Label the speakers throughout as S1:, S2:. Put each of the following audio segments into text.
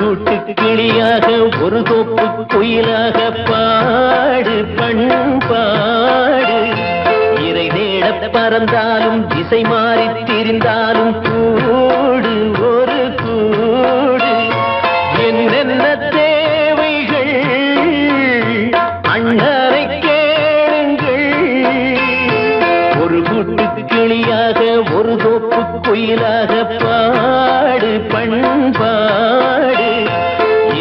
S1: கூட்டு கிளியாக ஒரு தோப்பு குயிலாக பாடு பண்பாடு. இறை தேட பறந்தாலும் திசை மாறி திரிந்தாலும் கூடு ஒரு கூடு. என்னென்ன தேவைகள் அண்ணரை கேளுங்கள். ஒரு கூட்டு கிளியாக ஒரு தோப்பு குயிலாக பாடு பண்பாடு.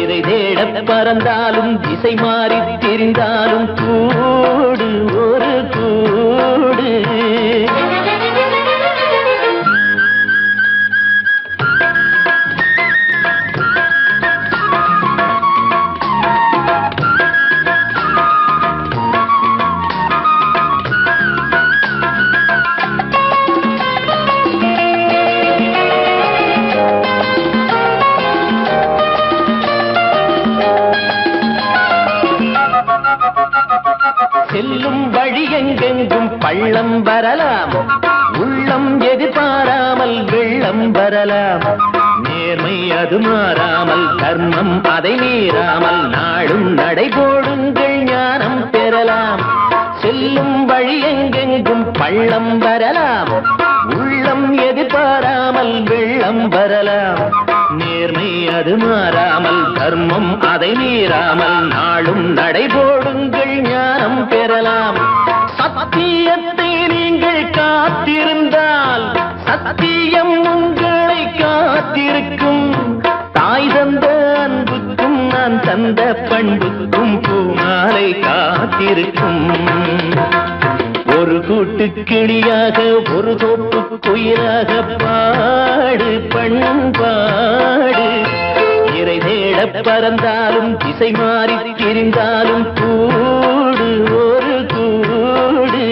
S1: இறை தேட பறந்தாலும் திசை மாறி தெரிந்தாலும் கூடு ஒரு கூடு. செல்லும் வழி எங்கெங்கும் பள்ளம் வரலாம், உள்ளம் எதிர்பாராமல் வெள்ளம் வரலாம். நேர்மை அது மாறாமல் தர்மம் அதை மீறாமல் நாடும் நடைபோடுங்கள் ஞானம் பெறலாம். செல்லும் வழி எங்கெங்கும் பள்ளம் வரலாம், உள்ளம் எதிர்பாராமல் வெள்ளம் வரலாம். நேர்மை அது மாறாமல் தர்மம் அதை மீறாமல் நாளும் நடைபோடுங்கள் ஞானம் பெறலாம். சத்தியத்தை நீங்கள் காத்திருந்தால் சத்தியம் உங்களை காத்திருக்கும். தாய் தந்த அன்புக்கும் நான் தந்த பண்புக்கும் பூமாலை காத்திருக்கும். ஒரு கூட்டு கிளியாக ஒரு தோப்பு குயிலாக பாடு பண்பாடு. இறை தேட பறந்தாலும் திசை மாறி திரிந்தாலும் கூடு ஒரு கூடு.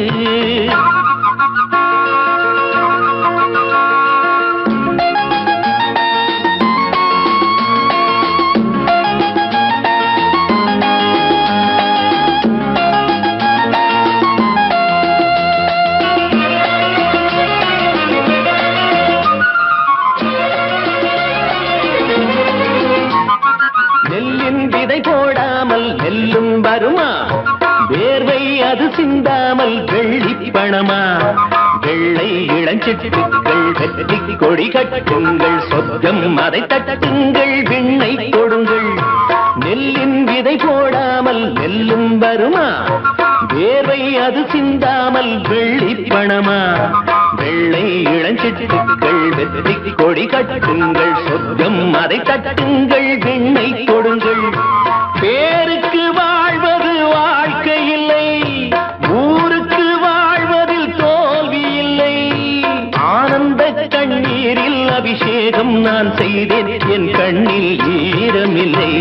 S1: போடாமல் நெல்லும் வருமா, வேர்வை அது சிந்தாமல் வெள்ளி பணமா. வெள்ளை இளஞ்சிட்டுக்கள் வெற்றி கொடி கட்டுங்கள், சொர்க்கம் அதை தட்டுங்கள், விண்ணை கொடுங்கள். நெல்லின் விதை போடாமல் நெல்லும் வருமா, வேர்வை அது சிந்தாமல் வெள்ளி பணமா. வெள்ளை இளஞ்சிட்டுக்கள் வெற்றி கொடி கட்டுங்கள், சொர்க்கம் அதை தட்டுங்கள், விண்ணை கொடுங்கள். பேருக்கு வாழ்வது வாழ்க்கை இல்லை, ஊருக்கு வாழ்வதில் தோல்வி இல்லை. ஆனந்த கண்ணீரில் அபிஷேகம் நான் செய்தேன், என் கண்ணில் ஈரமில்லை.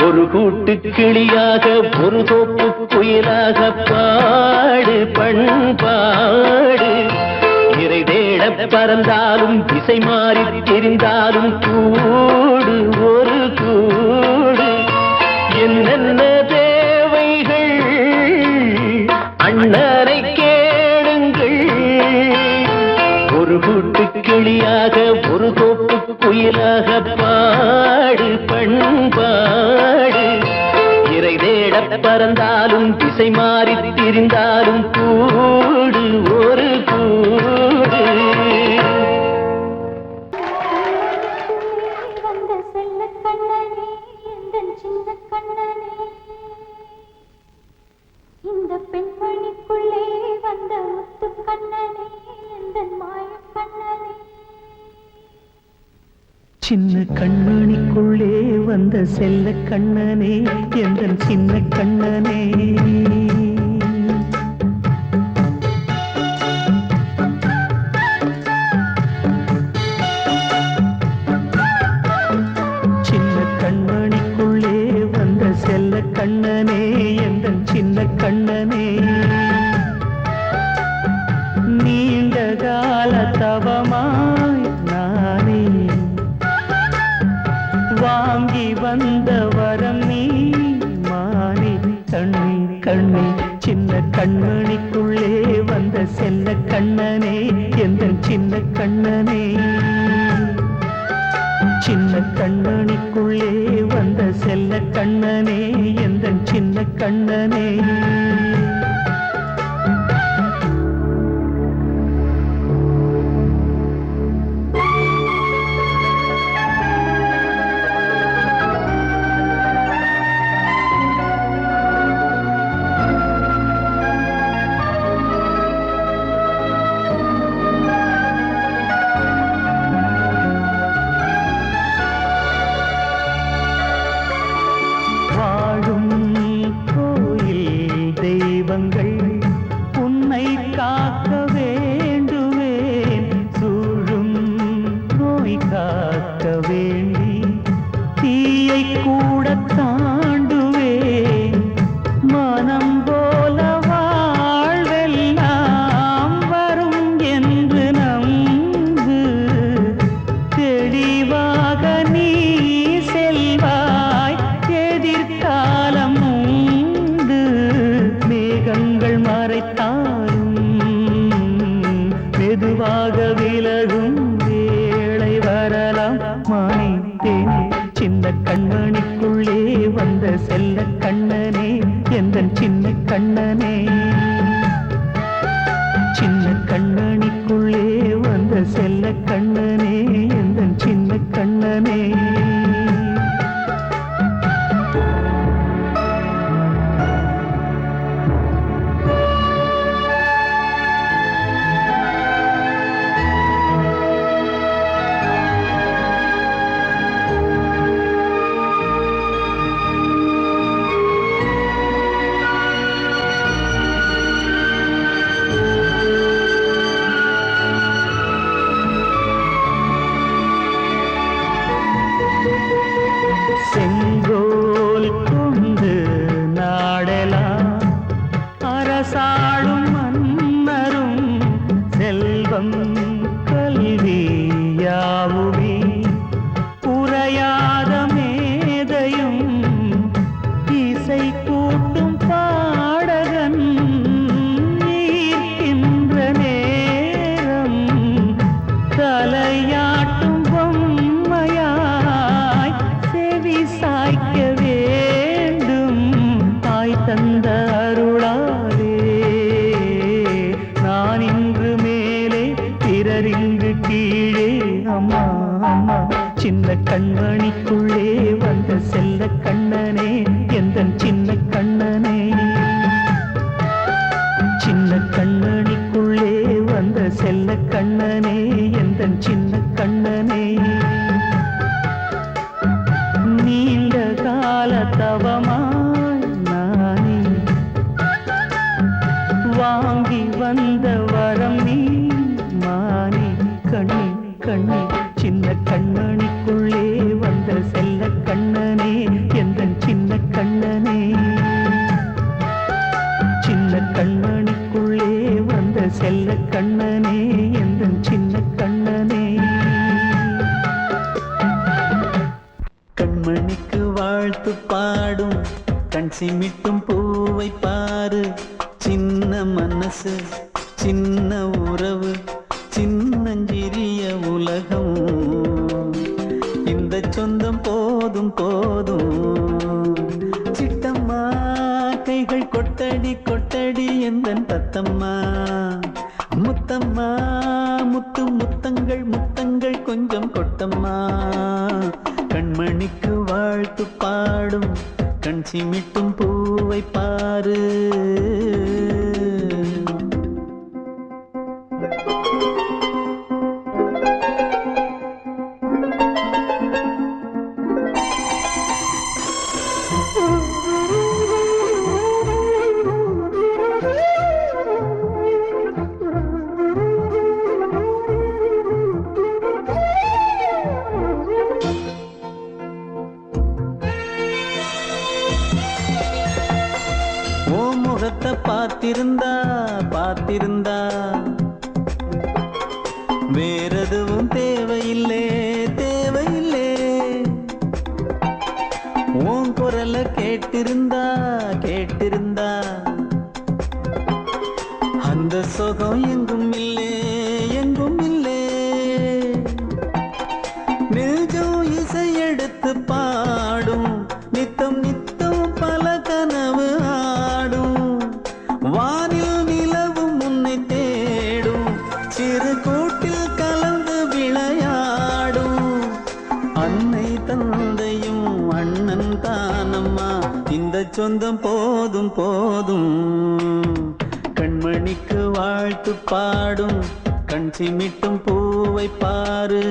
S1: ஒரு கூட்டு கிளியாக ஒரு தோப்பு குயிலாக பாடு பண்பாடு. இறை தேட பறந்தாலும் திசை மாறி தெரிந்தாலும் கூடு ஒரு கூடு. என்னென்ன தேவைகள் அண்ணரை கேளுங்கள். ஒரு கூட்டு கிளியாக ஒரு தோப்பு குயிலாக பாடு பண்பாடு. இறை தேட பறந்தாலும் திசை மாறி திரிந்தாலும் கூடு ஒரு கூடு.
S2: இந்த பெண்மணிக்குள்ளே வந்த முத்து கண்ணனே, இந்த மாய கண்ணனே.
S3: சின்ன கண்மணிக்குள்ளே வந்த செல்ல கண்ணனே, எந்தன் சின்ன கண்ணனே. சின்ன கண்மணிக்குள்ளே வந்த செல்ல கண்ணனே, எந்தன் சின்ன கண்ணனே. நீண்ட கால தவமாய் நானே வாங்கி வந்த வரம் நீ மாறி கண்ணே கண்ணே. சின்ன கண்மணிக்குள்ளே வந்த செல்ல கண்ணனே, எந்த சின்ன கண்ணனே. சின்ன கண்மணிக்குள்ளே வந்த செல்ல கண்ணனே எந்தன் சின்ன கண்ணனே உன்னை காக்க வேண்டுவேன் சூழும் நோய் காக்க வேண்டி தீயை கூட தாண்டுவேன் மனம் போல வாழ்வெல்லாம் வரும் என்று நம்பு தெளிவாக நீ செல்வாய் எதிர்காலம் மேகங்கள் மறைத்தாலும் மெதுவாக விலகும் வேளை வரலாம் மானித்தேனே சின்ன கண்மணிக்குள்ளே வந்த செல்ல கண்ணனே எந்தன் சின்ன கண்ணனே சின்ன கண்மணிக்குள்ளே வந்த செல்ல கண்ணனே எந்தன் சின்ன கண்ணனே செங்கோல் கொண்டு நாடலாம் அரசாளும் மன்னரும் செல்வம் கல்வி யாவுமே உரையாத மேதையும் இசை கூட்டும் பாடகன் ஈர்க்கின்ற நேரம் தலையாட்டும் பொம்மையாய் செவி சாய்க்க வேண்டும் தாய் தந்த அருளாலே நான் இன்று மேலே பிறர் இங்கு கீழே அம்மா அம்மா சின்ன கண்மணிக்குள்ளே வந்த செல்ல கண்ணனே எந்தன் சின்ன கண்ணனே சின்ன கண்மணிக்குள்ளே வந்த செல்ல கண்ணனே எந்தன் சின்ன கண்ணனே நீண்ட கால தவமாய் நானே வாங்கி வந்த வரம் நீ மானே கண்ணே கண்ணே சின்ன கண்மணிக்குள்ளே வந்த செல்ல கண்ணனே எந்தன் சின்ன கண்ணனே சின்ன கண்மணிக்குள்ளே வந்த செல்ல கண்ணனே எந்தன் சின்ன கண்ணனே
S4: கண்மணிக்கு வாழ்த்து பாடும் கண் சிமிட்டும் பூவை பாரு சின்ன மனசு சின்ன உறவு சின்னஞ்சிறிய உலகம் இந்த சொந்தம் போதும் போதும் சிட்டம்மா கைகள் கொட்டடி கொட்டடி எந்தன் தத்தம்மா முத்தம்மா முத்து முத்தங்கள் முத்தங்கள் கொஞ்சம் கொட்டம்மா கண்மணிக்கு வாழ்த்து பாடும் கண் சிமிட்டும் பூவை பாரு முகத்தை பார்த்திருந்தா பார்த்திருந்தா வேறெதுவும் தேவையில்லை தேவையில்லை உன் குரலை கேட்டிருந்தா கேட்டிருந்தா அந்த சுகம் எங்கும் இல்லை எங்கும் இல்லை நெஞ்சம் தானம்மா இந்த சொந்தம் போதும் போதும் கண்மணிக்கு வாழ்த்து பாடும் கண் சிமிட்டும் பூவை பாரு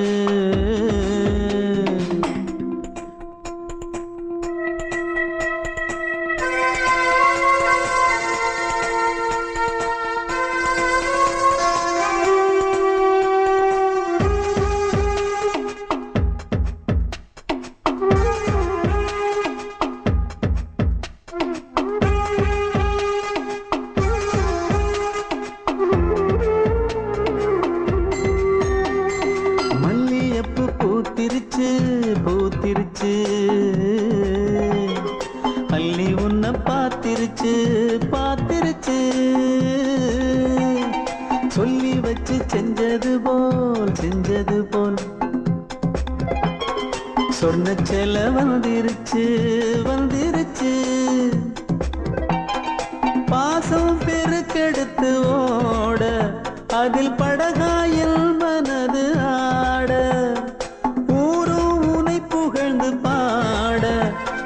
S4: பூத்திருச்சு பூத்திருச்சு அள்ளி உன்னை பார்த்திருச்சு பார்த்திருச்சு சொல்லி வச்சு செஞ்சது போல் சொன்ன செல வந்துருச்சு வந்துருச்சு பாசம் பெருக்கெடுத்து ஓட அதில் படகாயில் மனது ஆட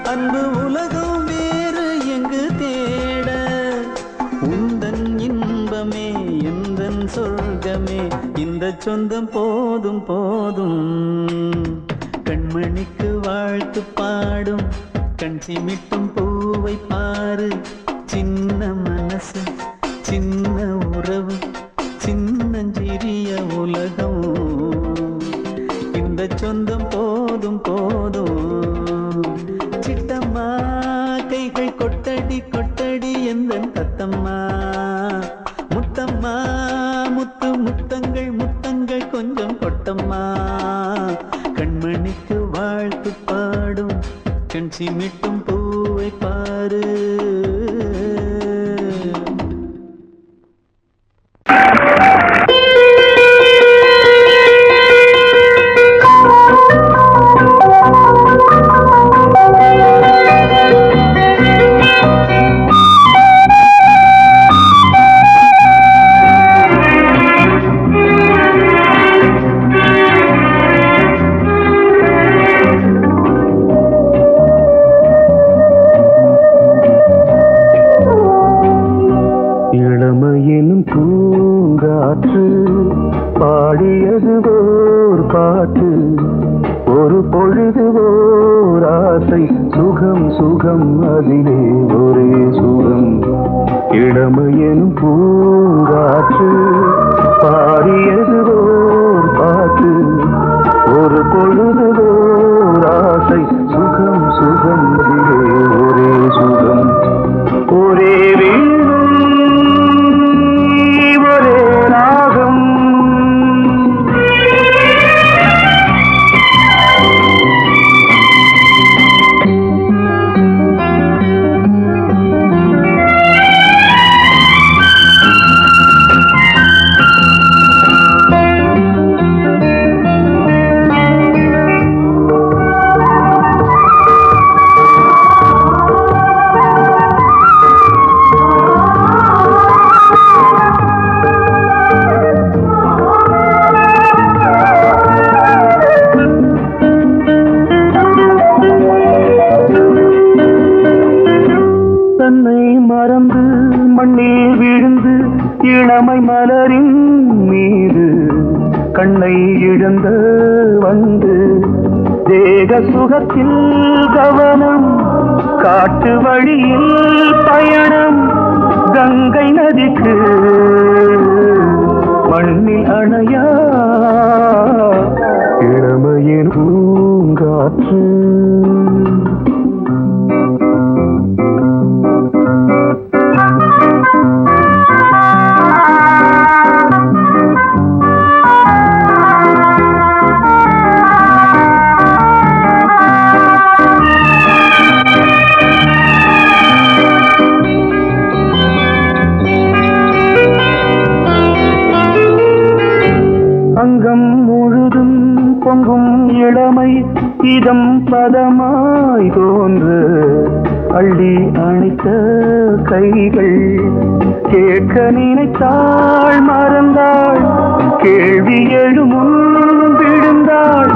S4: அன்பு உலகம் வேறு எங்கு தேட உந்தன் இன்பமே எந்தன் சொர்க்கமே இந்த சொந்தம் போதும் போதும் கண்மணிக்கு வாழ்த்து பாடும் கண் சிமிட்டும் பூவை பாரு சின்ன மனசு சின்ன உறவு சின்னஞ்சிறிய உலகம் இந்த சொந்தம் போதும் போதும் சிட்டம்மா கைகள் கொட்டடி கொட்டடி எந்தன் தத்தம்மா முத்தம்மா முத்து முத்தங்கள் முத்தங்கள் கொஞ்சம் கொட்டம்மா கண்மணிக்கு வாழ்த்து பாடும் கண் சிமிட்டும் பூவை பாரு பாடியது ஓர் பாட்டு ஒரு பொழுது ஓர் ஆசை சுகம் சுகம் அதிலே ஒரே சுகம் இளமையெனும் பூங்காற்று பாடியது ஓர் பாட்டு ஒரு பொழுது ஓர் ஆசை சுகம் சுகம் அதிலே ஒரே சுகம் ஒரே இளமை மலரின் மீது கண்ணை இழந்த வந்து தேக சுகத்தில் கவனம் காட்டு வழியில் பயணம் கங்கை நதிக்கு மண்ணில் அணையா இளமையின் பூங்காற்று அங்கம் முழுதும் பொங்கும் இளமை இதம் பதமாய் தோன்று அள்ளி அணைத்த கைகள் கேட்க நினைத்தாள் மறந்தாள் கேள்வி எழுமுன் விழுந்தாள்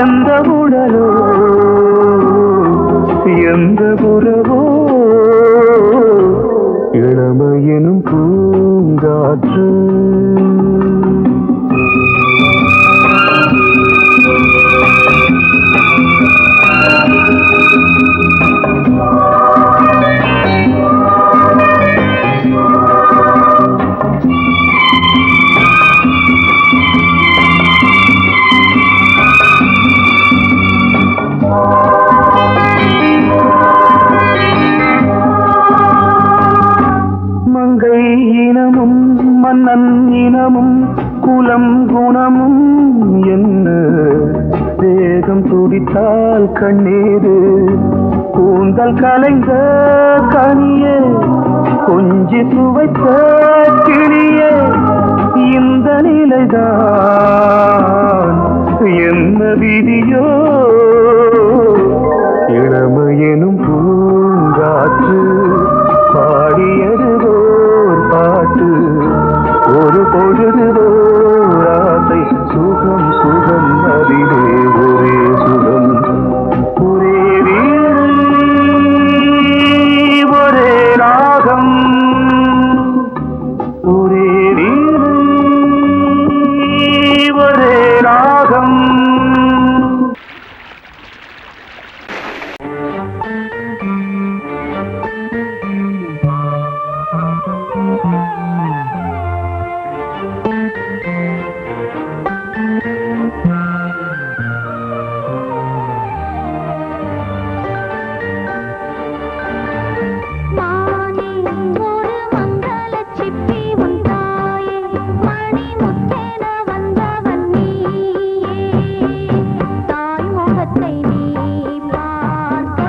S4: எந்த உடலோ
S3: எந்த உறவோ இளமையெனும் பூங்காற்று மங்கை இனமும் மன்னன் இனமும் குலம் குணமும் என்ன வேகம் துடித்தால் கண்ணீரு கூந்தல் கலைந்த கனியே கொஞ்சி சுவைத்த கிளியே இந்த நிலைதான் என்ன விதியோ இளமையெனும் பூங்காற்று பாடியதுவோர் பாட்டு ஒரு பொழுதுவோர் ஆசை சுகம் சுகம் அதிலே ஒரே சுகம் ஒரே வீடு ஒரே ராகம் ஒரே வீடு ஒரே ராகம்
S2: மானே ஒரு மங்களச் சிப்பி உன் தாயே மணிமுத்தென வந்தவன் நீயே தாய் முகத்தை நீ பார்க்க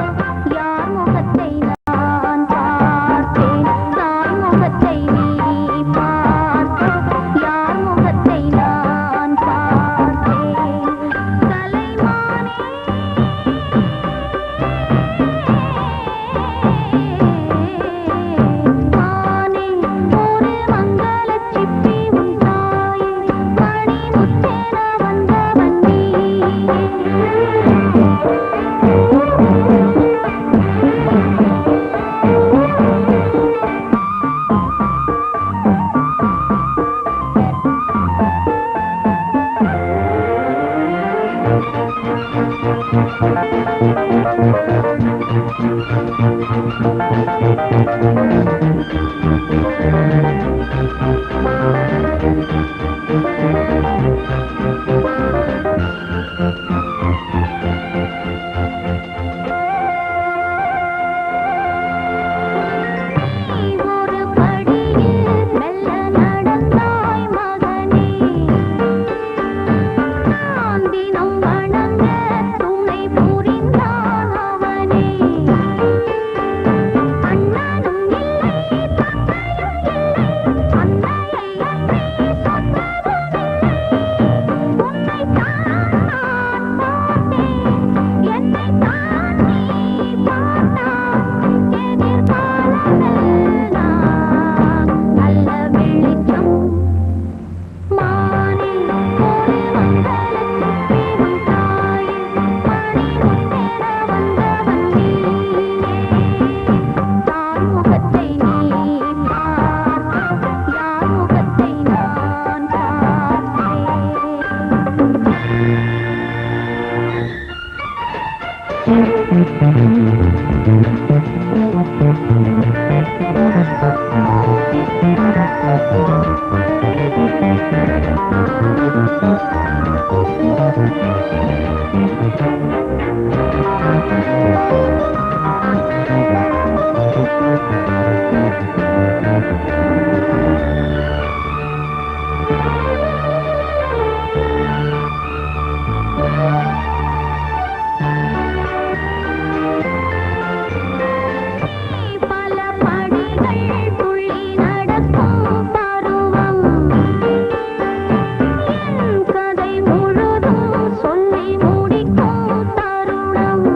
S2: யார் முகத்தை நான் பார்த்தேன் தாய் முகத்தை நீ பார்க்க யார் முகத்தை நான் பார்த்தேன் கலைமானே மானே ஒரு மங்களச் சிப்பி உன் தாயே மணிமுத்தென வந்தவன் நீயே ஒரு படியில் மெல்ல நடந்தாய் மகனே நான் தினம் வணங்க துணை புரிந்தான் அவனே அண்ணனும் இல்லை தந்தையும் இல்லை அன்னையை அன்றே சொந்தமும் இல்லை உன்னைத்தான் நான் பார்த்தேன் என்னைத்தான் நீ பார்த்தாய் எதிர்காலமெல்லாம் நல்ல வெளிச்சம் மானே ஒரு மங்களச் சிப்பி உன் தாயே மணிமுத்தென வந்தவன் நீயே தாய் முகத்தை நீ பார்க்க யார் முகத்தை நான் பார்த்தேன் பல படிகள் துள்ளி நடக்கும் பருவம் என் கதை முழுதும் சொல்லி முடிக்கும் தருணம்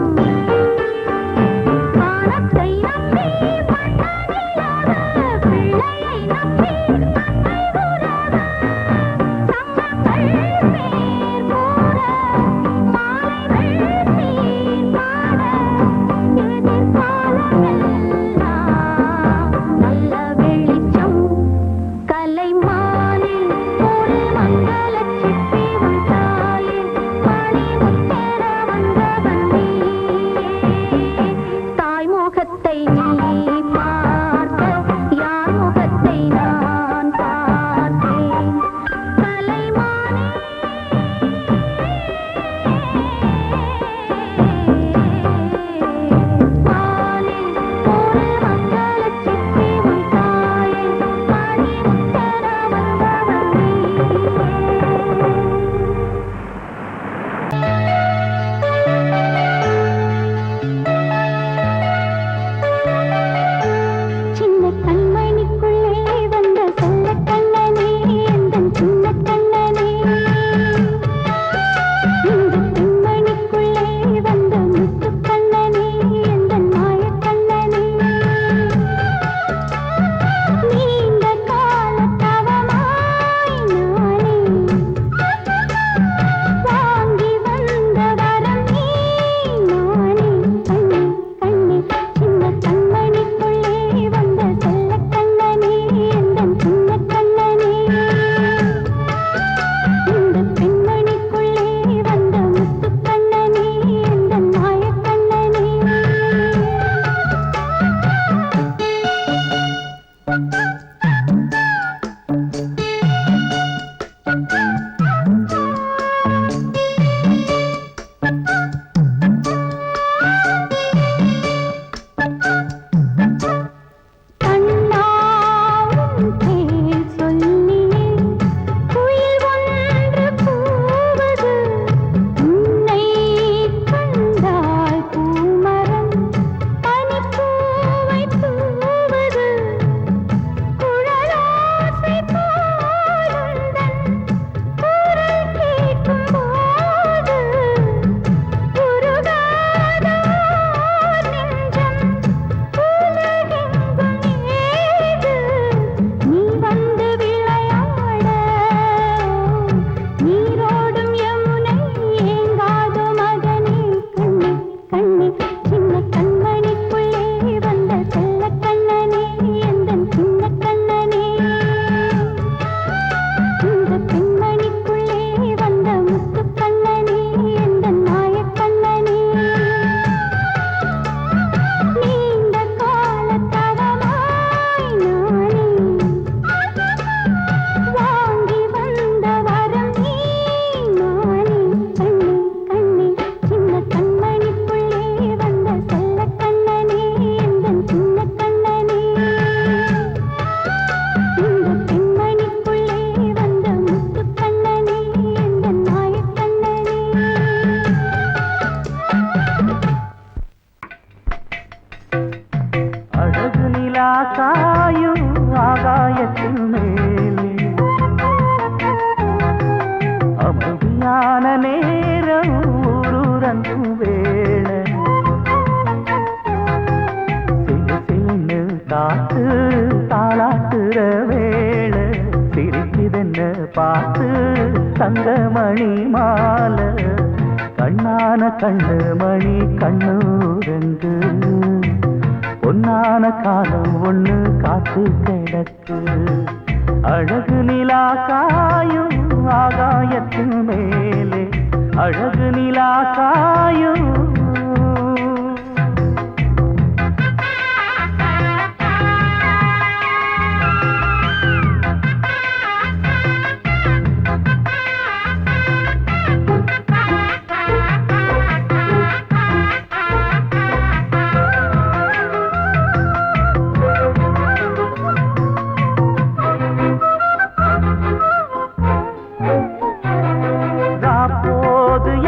S3: நிலா காயும் ஆகாயத்தின் மேலே அமைதியான நேரம் ஊரூரங்கும் வேளை சிலு சிலுன்னு காத்து தாளாட்டுற வேளை சிரிக்குதென்ன பார்த்து தங்கமணி மாலை கண்ணான கண்ணு மணி கண்ணூரங்கு பொன்னான காலம் ஒண்ணு காத்து கிடக்கு அழகு நிலா காயும் ஆகாயத்தின் மேலே அழகு நிலா காயும்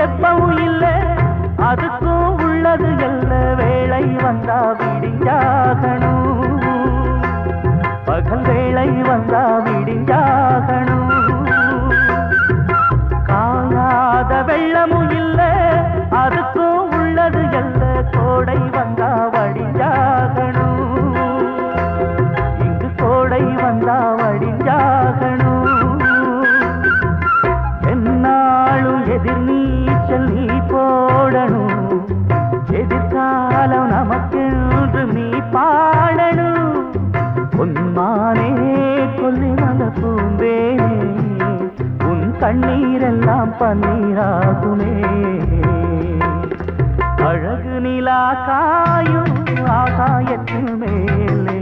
S3: எப்பவும் இல்லை அதுக்கும் உள்ளது எல்ல வேளை வந்தா விடிஞ்சாகணும் பகல் வேளை வந்தா விடிஞ்சாகணும் காயாத வெள்ளமும் இல்லை அதுக்கும் உள்ளது எல்ல கோடை வந்தா வடிஞ்சாகணும் இங்கு கோடை வந்தா வடிஞ்சாகணும் என்னாலும் எதிர் நீச்சல் நீ போடணும் எதிர்காலம் நமக்கென்று நீ பாடணும் உன்மானே கொல்லிமல பூந்தேனே உன் கண்ணீரெல்லாம் பன்னீராகுமே அழகு நிலா காயும் ஆகாயத்தின் மேலே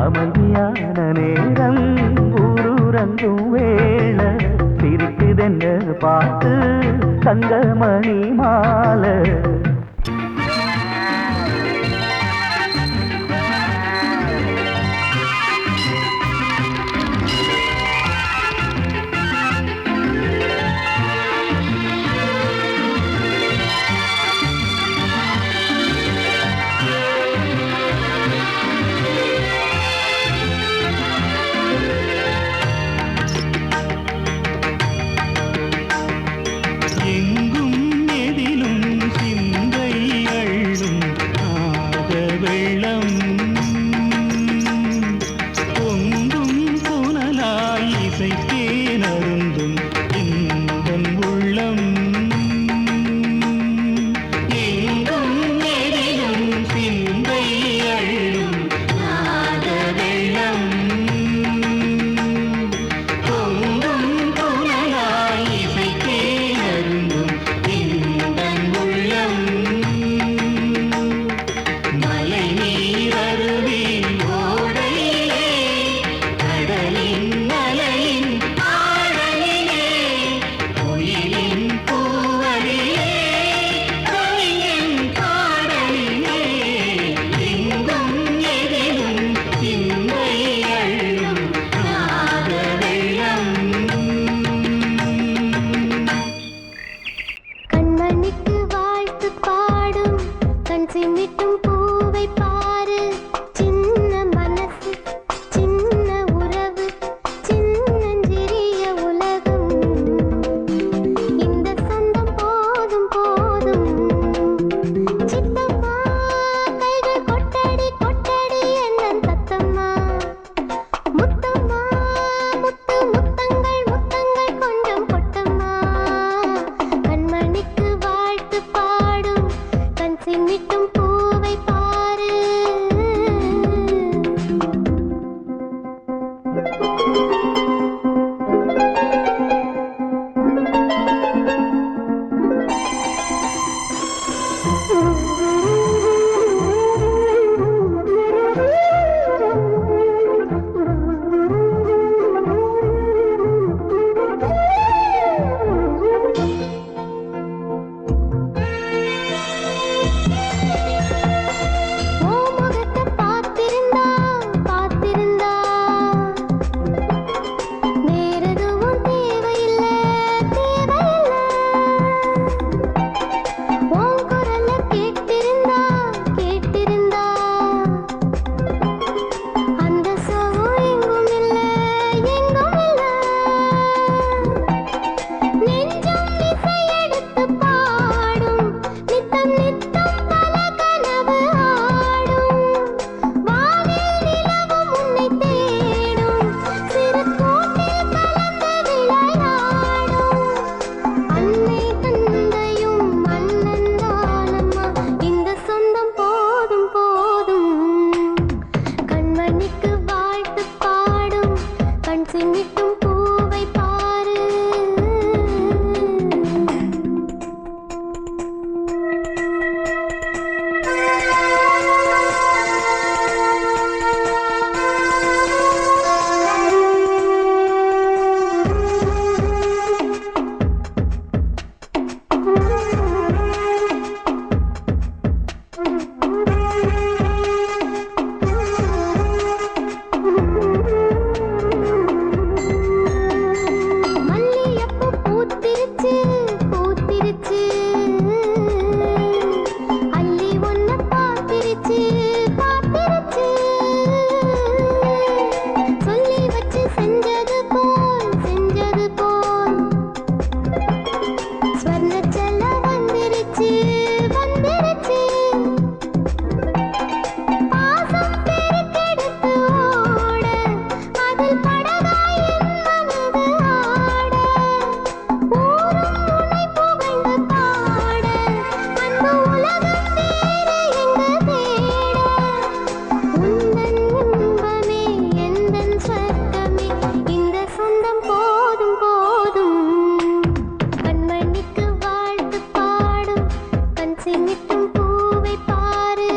S3: அமைதியான நேரம் ஊரூரங்கும் வேளை சிரிக்குதென்ன பார்த்து தங்கமணி மாலை
S2: சிமிட்டும் பூவை பாரு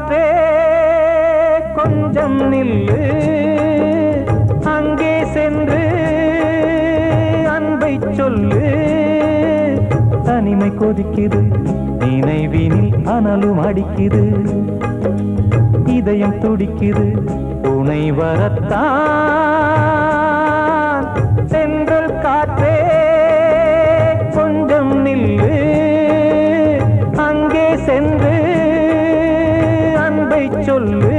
S3: காற்றே கொஞ்சம் நில்லு அங்கே சென்று அன்பை சொல்லு தனிமை கொதிக்குது நினைவினில் அனலும் அடிக்குது இதயம் துடிக்குது துணை வரத்தான் சென்றல் காற்றே கொஞ்சம் நில்லு அங்கே சென்று அன்பை சொல்லு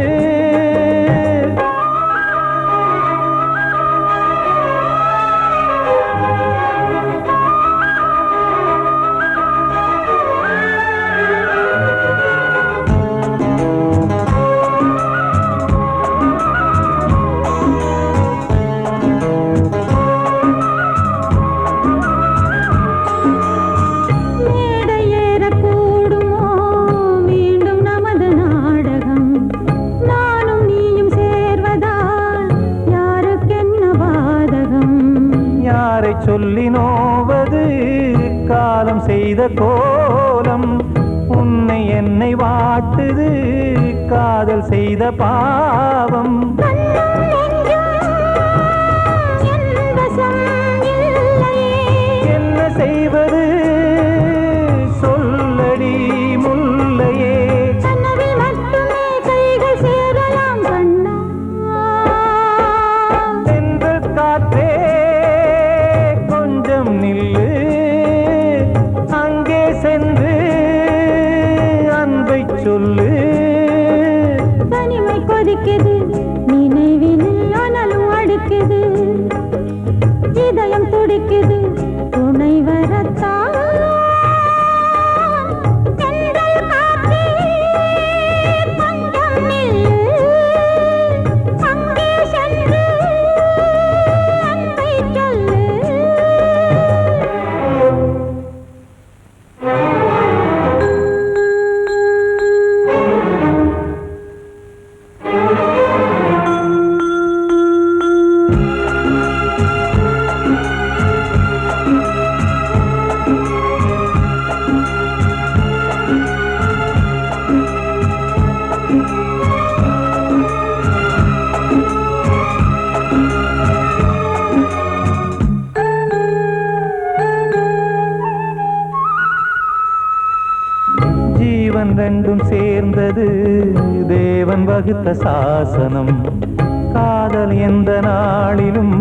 S3: சொல்லி நோவது காலம் செய்த கோலம் உன்னை என்னை வாட்டுது காதல் செய்த பாவம் என்ன செய்வது சொல்லடி முல்லையே சென்று காற்றே நில்லு அங்கே சென்று அன்பை சொல்லு
S2: தனிமை கொதிக்குது நினைவினில் அனலும் அடிக்குது இதயம் துடிக்குது துணை வரத்தான் சென்றல் காற்றே கொஞ்சம் நில்லு அங்கே சென்று அன்பை சொல்லு
S3: ஜீவன் ரெண்டும் சேர்ந்தது தேவன் வகுத்த சாசனம் காதல் எந்த நாளிலும்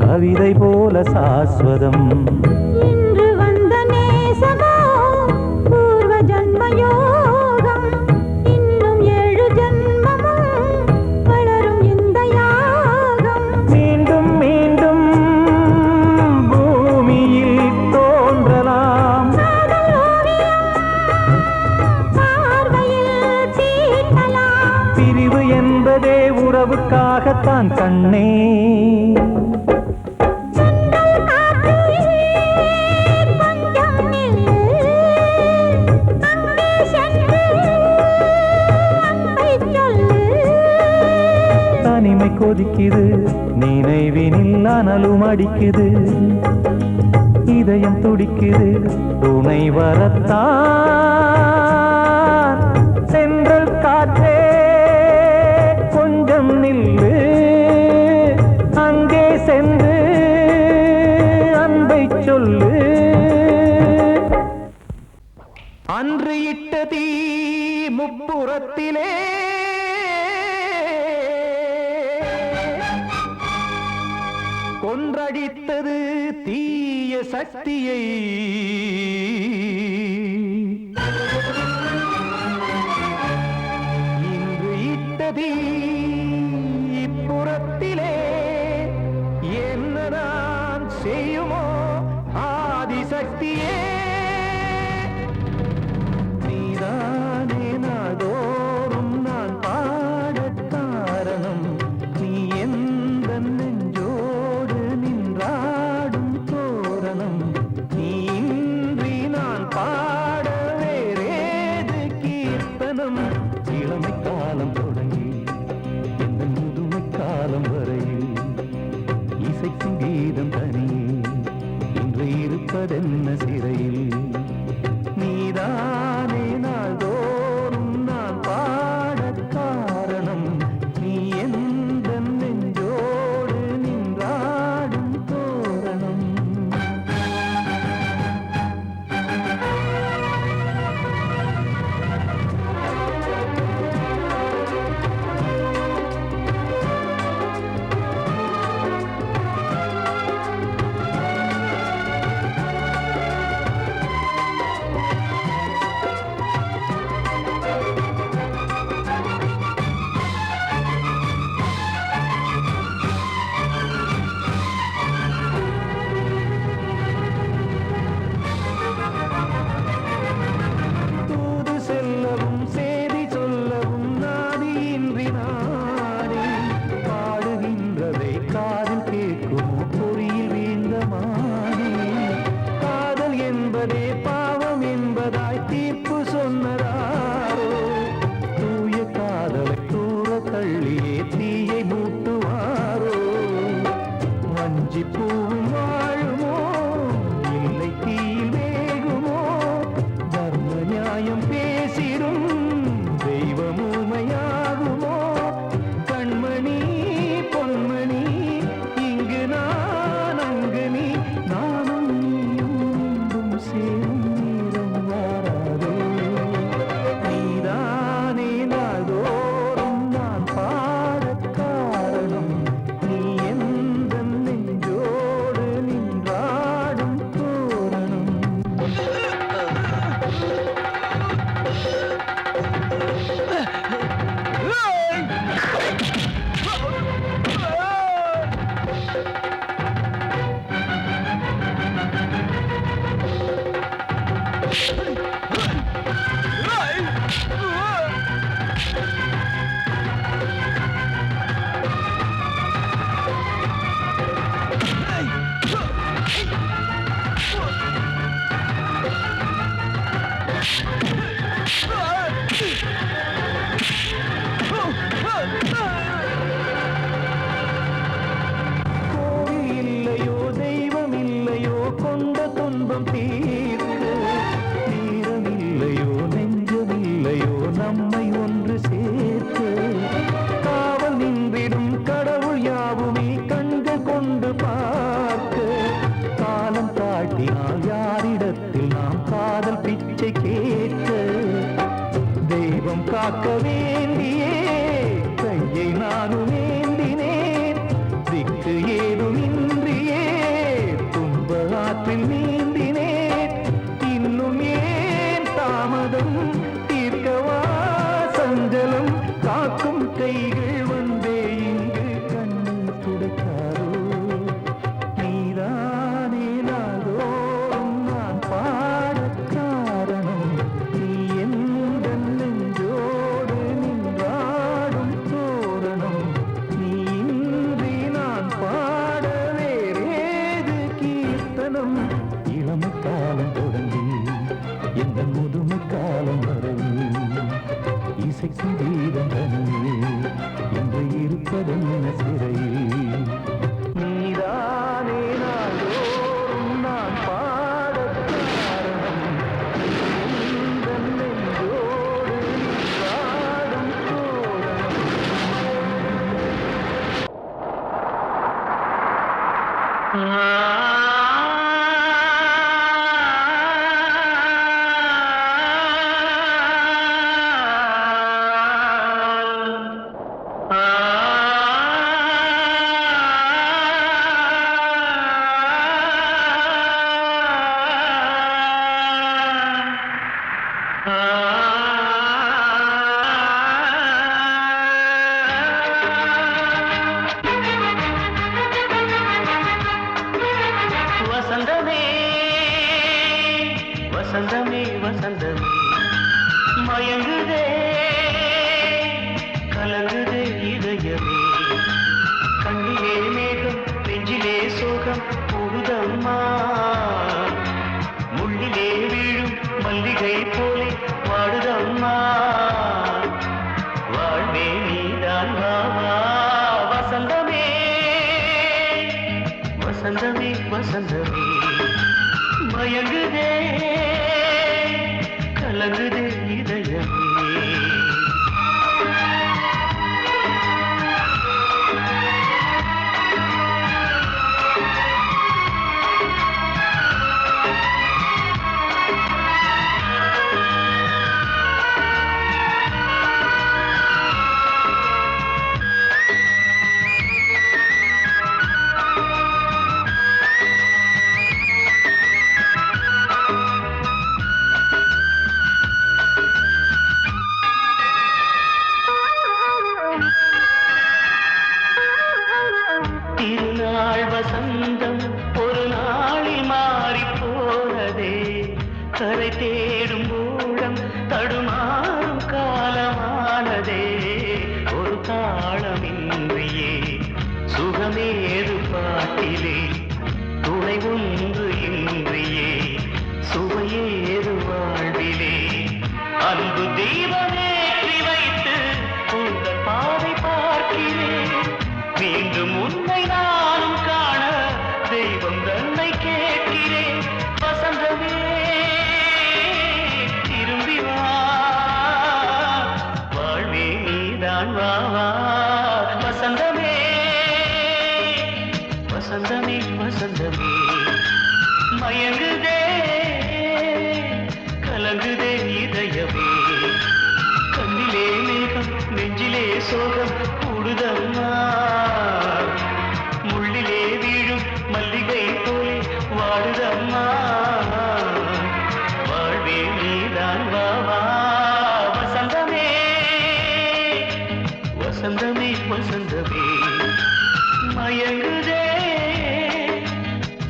S3: கவிதை போல சாஸ்வதம்
S2: இன்று வந்த நேசமோ பூர்வ ஜன்மயோகம் இன்னும் 7 ஜன்மமும் வளரும் இந்த யாகம்
S3: மீண்டும் மீண்டும் பூமியில் தோன்றலாம் பிரிவு என்பதே உறவுக்காகத்தான் கண்ணே தனிமை கொதிக்குது நினைவினில் அனலும் அடிக்குது இதயம் துடிக்குது துணை வரத்தான் சென்றல் காற்றே கொஞ்சம் நில்லு அங்கே சென்று அன்பை சொல்லு அன்று இட்ட தீ முப்புறத்திலே கொன்றடித்தது தீய சக்தியை இன்று இட்டதீ இப்புறத்திலே என்ன நான் செய்யுமோ ஆதிசக்தியே நீதானே நாடோறும் நான் பாடக் காரணம் நீ எந்த நெஞ்சோடு நின்றாடும் தோரணம் நீ இன்றி நான் பாட வேறேது கீர்த்தனம் இளமை காலம் தொடங்கி எந்த முதுமை காலம் வரையில் இசைக்கும் கீதம் தனியே இன்று இருப்பதென்ன சிறையில் நீதானே நாள்தோறும் நான் பாட காக்க வேண்டியே கையை நானும் ஏந்தினேன் திக்கு ஏதுமின்றியே துன்ப ஆற்றில் நீந்தினேன் இன்னும் ஏன் தாமதம் தீர்க்கவா சஞ்சலம் காக்கும் கைகள் வந்தே இங்கு கண்ணீர் துடைக்காரோ நீதானே நாள்தோறும் நான் பாடக் காரணம் நீ எந்த நெஞ்சோடு நின்றாடும் தோரணம் நீ இன்றி நான் பாட வேறேது கீர்த்தனம் இளமை காலம் தொடங்கி எந்த முதுமை காலம் வரை இசை சங்கீதம் தனியே என்று இருப்பதென்ன சிறையில் நீதானே நாள்தோறும் நான் பாடக் காரணம் எந்த நெஞ்சோடு நின்றாடும் தோரணம்
S1: வசந்தமே வசந்தமே வசந்தமே மயங்குதே கலங்குதே இதயமே கண்ணிலே மேகம் நெஞ்சிலே சோகம் கூடுதம்மா முள்ளிலே வீழும் மல்லிகை போலே வாடுதம்மா வாழ்வே நீதான் வாவா வசந்தமே வசந்தமே வசந்தமே மயங்குதே கலங்குதே இதயமே திருநாள் வசந்தம் ஒரு நாளில் மாறி போனதே கரை தேடும் ஊழம் தடுமாறும் காலமானதே ஒரு தாளமின்றியே சுகமேது பாட்டிலே துணை ஒன்று இன்றியே சுவையேது வாழ்விலே அன்பு தீபமேற்றி வைத்து உங்கள் பாதை பார்க்கிறேன் மீண்டும் உன்னை நானும் காண தெய்வம் தன்னை கேட்கிறேன் வசந்தமே திரும்பி வா வாழ்வே நீதான் வா வா வசந்தமே வசந்தமே வசந்தமே மயங்குதே கலங்குதே இதயமே கண்ணிலே மேகம் நெஞ்சிலே சோகம் கூடுதம்மா முள்ளிலே வீழும் மல்லிகை போலே வாடுதம்மா வாழ்வே நீதான் வா வா வசந்தமே வசந்தமே வசந்தமே மயங்குதே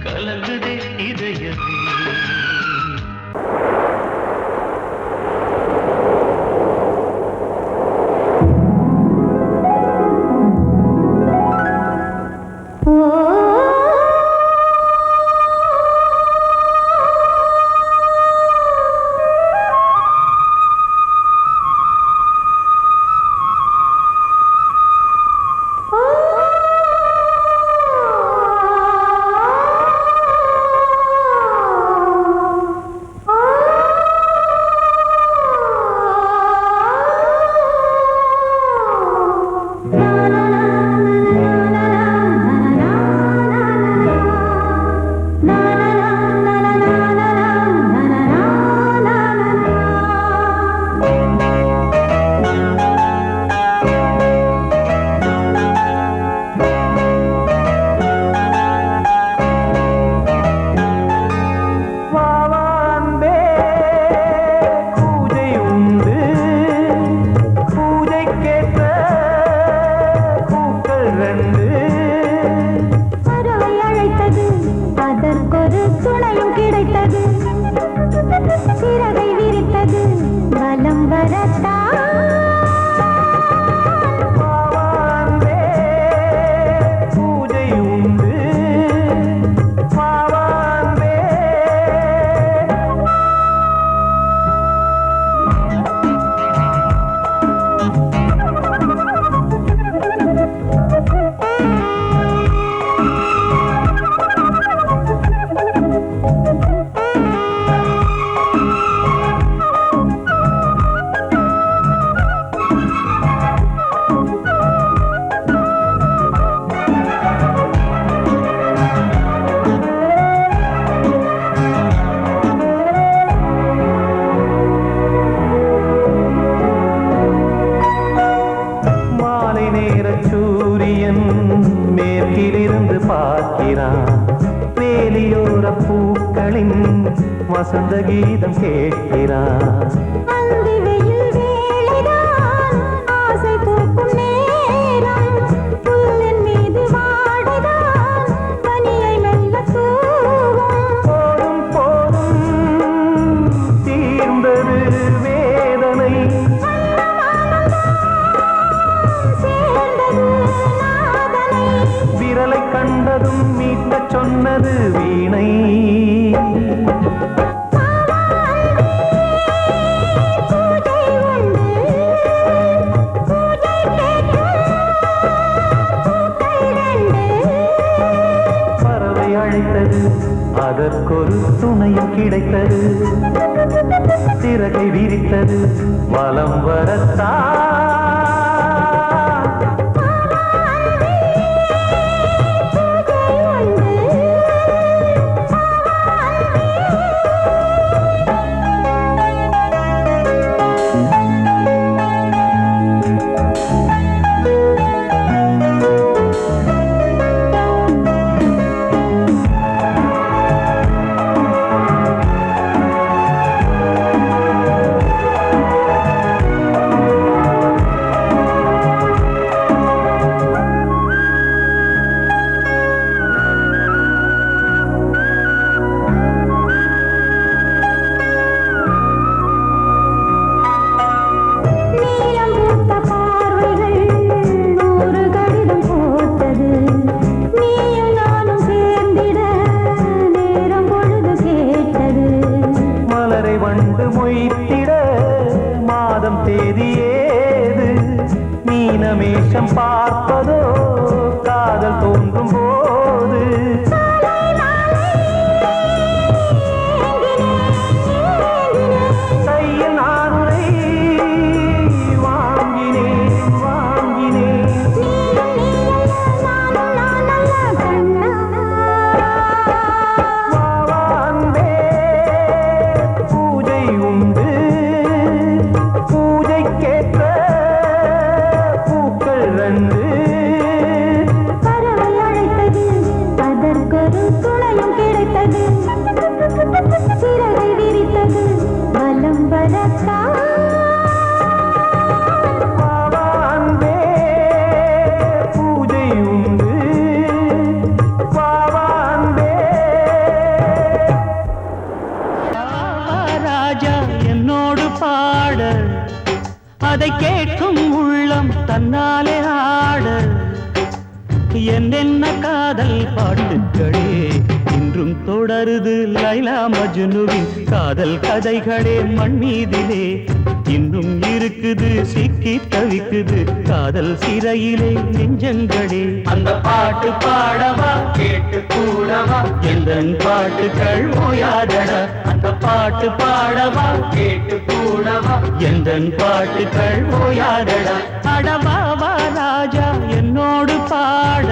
S1: கலங்குதே இதயமே
S2: வரத்தான்
S3: பாவான்பே பூஜை உண்டு பாவான்பே மாலை நேர சூரியன் மேற்கிலிருந்து பார்க்கிறான் வேலியோர பூக்களின் வசந்த கீதம் கேட்கிறான்
S2: அந்தி வெயில் வேளைதான் ஆசை பூக்கும் நேரம் புல்லின் மீது வாடைதான் பனியை மெல்ல தூவும்
S3: போதும் போதும் தீர்ந்தது வேதனை
S2: சேர்ந்தது நாதனை
S3: விரலை கண்டதும் மீட்டச் சொன்னது வீணை
S2: பூஜை உண்டு பூஜை கேட்கும் பூக்கள் ரெண்டு
S3: பறவை அழைத்தது அதற்கொரு துணையும் கிடைத்தது சிறகை விரித்தது வலம் வரத்தான்
S2: நீலம் பூத்த பார்வைகள் நூறு கடிதம் போட்டது நீயும் நானும் சேர்ந்திட நேரம் பொழுது கேட்டது
S3: மலரை வண்டு மொய்த்திட மாதம் தேதி ஏது மீனமேஷம் பார்ப்பதோ காதல் தோன்றும் போது கையில் நான் உரை வாங்கினேன் வாங்கினேன் வாவான்பே பூஜை உண்டு பூஜைக்கேற்ற பூக்கள் ரெண்டு
S2: பறவை அழைத்தது அதற்கொரு துணையும் கிடைத்தது சிறகை விரித்தது வலம் வரத்தான்
S3: வாவான்பே பூஜை உண்டு வாவான்பே
S1: ராஜா என்னோடு பாட அதை கேட்கும் உள்ளம் தன்னாலே ஆட என்னென்ன காதல் பாட்டுகளே இன்றும் தொடருது லைலா மஜ்னுவின் காதல் கதைகளே மண் மீதிலே இன்னும் இருக்குது சிக்கி தவிக்குது காதல் சிறையிலே நெஞ்சங்களே அந்த பாட்டு பாடவா கேட்டு கூடவா எந்த பாட்டுகள் ஓயாதடா அந்த பாட்டு பாடவா கேட்டு கூடவா எந்த பாட்டுகள் ஓயாதடா அடவாவா ராஜா என்னோடு பாட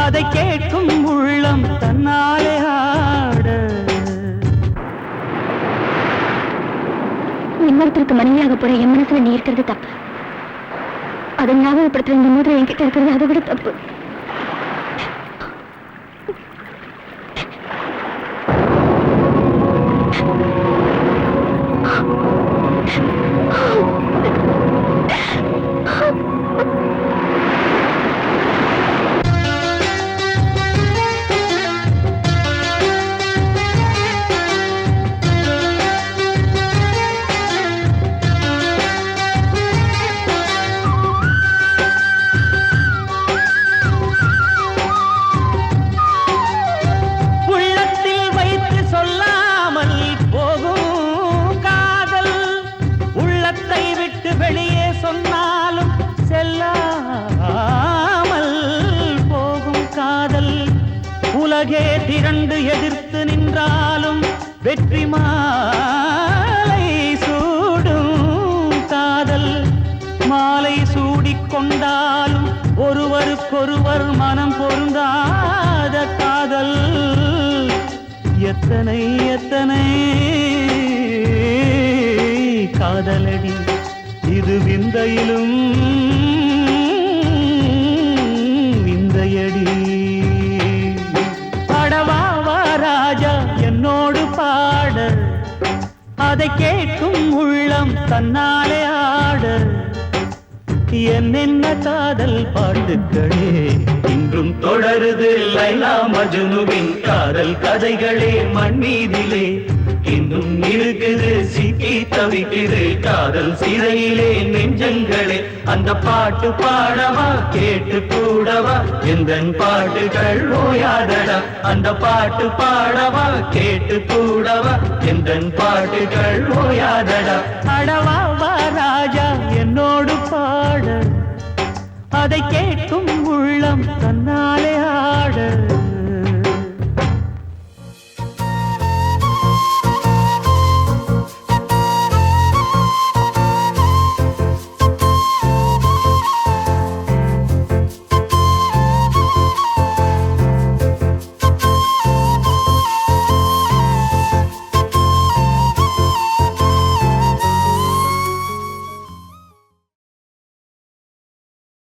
S1: அதை கேட்கும் உள்ளம் தன்னாலே ஆட
S2: இன்னொருத்தருக்கு மனைவியாக போற என் மனசுல நீ இருக்கிறது தப்பு அதை ஞாபகப்படுத்துற இந்த மூதிரை என்கிட்ட இருக்கிறது அதை விட தப்பு
S1: எதிரியே திரண்டு எதிர்த்து நின்றாலும் வெற்றி மாலை சூடும் காதல் மாலை சூடிக்கொண்டாலும் ஒருவருக்கொருவர் மனம் பொருந்தாத காதல் எத்தனை எத்தனை காதலடி இது விந்தையிலும் விந்தையடி பாடவா ராஜா என்னோடு பாட அதை கேட்கும் உள்ளம் தன்னாலே ஆட என்னென்ன காதல் பாட்டுக்களே இன்றும் தொடருது லைலா மஜ்னுவின் காதல் கதைகளே மண் மீதிலே இன்னும் இருக்குது சிக்கி தவிக்குது காதல் சிறையிலே நெஞ்சங்களே அந்த பாட்டு பாடவா கேட்டு கூடவா எந்தன் பாட்டுகள் ஓயாதடா அந்த பாட்டு பாடவா கேட்டு கூடவா எந்தன் பாட்டுகள் ஓயாதடா அடவா வா ராஜா என்னோடு பாட அதை கேட்கும் உள்ளம் தன்னாலே